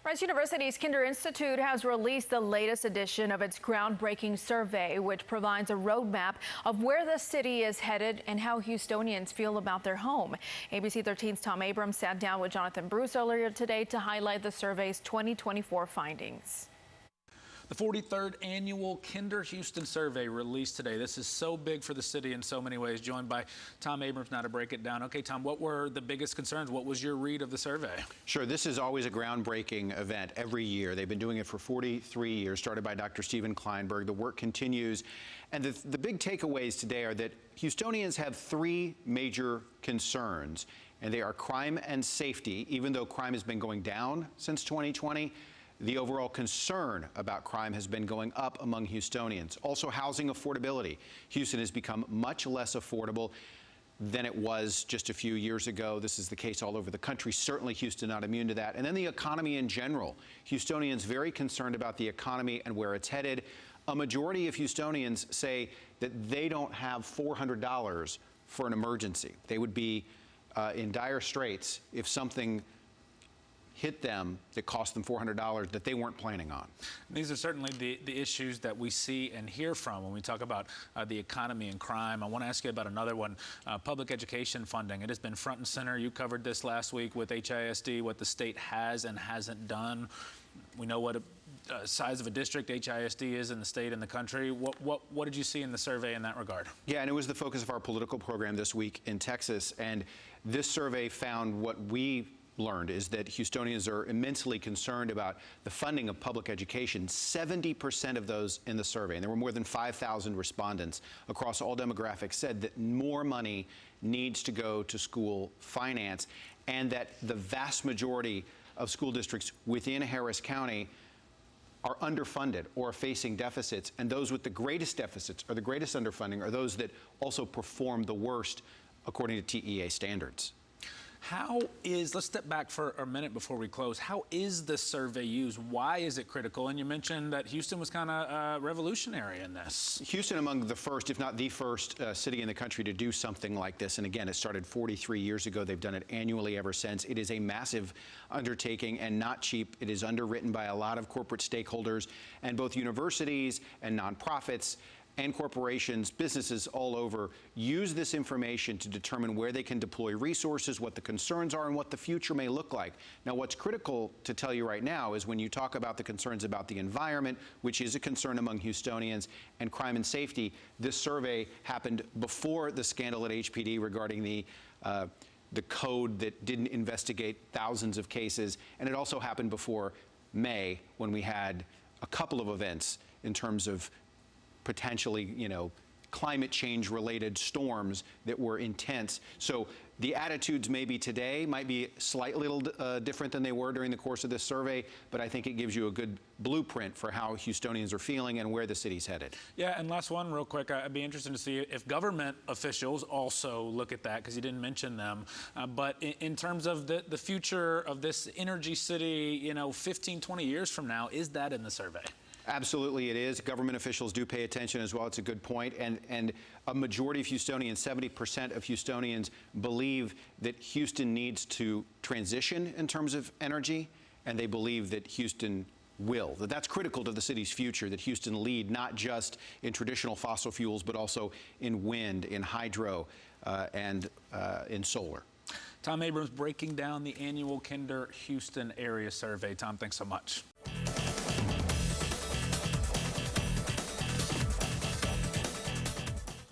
Rice University's Kinder Institute has released the latest edition of its groundbreaking survey, which provides a roadmap of where the city is headed and how Houstonians feel about their home. ABC 13's Tom Abrams sat down with Jonathan Bruce earlier today to highlight the survey's 2024 findings. The 43rd annual Kinder Houston survey released today. This is so big for the city in so many ways. Joined by Tom Abrams now to break it down. Okay, Tom, what were the biggest concerns? What was your read of the survey? Sure, this is always a groundbreaking event every year. They've been doing it for 43 years, started by Dr. Stephen Kleinberg. The work continues. And the big takeaways today are that Houstonians have three major concerns, and they are crime and safety. Even though crime has been going down since 2020, the overall concern about crime has been going up among Houstonians. Also, housing affordability. Houston has become much less affordable than it was just a few years ago. This is the case all over the country. Certainly Houston not immune to that. And then the economy in general. Houstonians very concerned about the economy and where it's headed. A majority of Houstonians say that they don't have $400 for an emergency. They would be in dire straits if something hit them that cost them $400 that they weren't planning on. These are certainly the issues that we see and hear from when we talk about the economy and crime. I want to ask you about another one, public education funding. It has been front and center. You covered this last week with HISD, what the state has and hasn't done. We know what a size of a district HISD is in the state and the country. What did you see in the survey in that regard? Yeah, and it was the focus of our political program this week in Texas. And this survey found what we learned is that Houstonians are immensely concerned about the funding of public education. 70% of those in the survey, and there were more than 5,000 respondents across all demographics, said that more money needs to go to school finance, and that the vast majority of school districts within Harris County are underfunded or facing deficits, and those with the greatest deficits or the greatest underfunding are those that also perform the worst according to TEA standards. Let's step back for a minute before we close. How is this survey used? Why is it critical? And you mentioned that Houston was kind of revolutionary in this. Houston among the first, if not the first city in the country to do something like this. And again, it started 43 years ago. They've done it annually ever since. It is a massive undertaking and not cheap. It is underwritten by a lot of corporate stakeholders and both universities and nonprofits and corporations, businesses all over, use this information to determine where they can deploy resources, what the concerns are, and what the future may look like. Now, what's critical to tell you right now is when you talk about the concerns about the environment, which is a concern among Houstonians, and crime and safety, this survey happened before the scandal at HPD regarding the code that didn't investigate thousands of cases, and it also happened before May when we had a couple of events in terms of potentially, climate change related storms that were intense. So the attitudes maybe today might be slightly different than they were during the course of this survey, but I think it gives you a good blueprint for how Houstonians are feeling and where the city's headed. Yeah, and last one real quick, I'd be interested to see if government officials also look at that, because you didn't mention them. But in terms of the future of this energy city, 15, 20 years from now, is that in the survey? Absolutely it is. Government officials do pay attention as well. It's a good point. And a majority of Houstonians, 70% of Houstonians, believe that Houston needs to transition in terms of energy, and they believe that Houston will. That's critical to the city's future, that Houston lead not just in traditional fossil fuels, but also in wind, in hydro, and in solar. Tom Abrams breaking down the annual Kinder Houston area survey. Tom, thanks so much.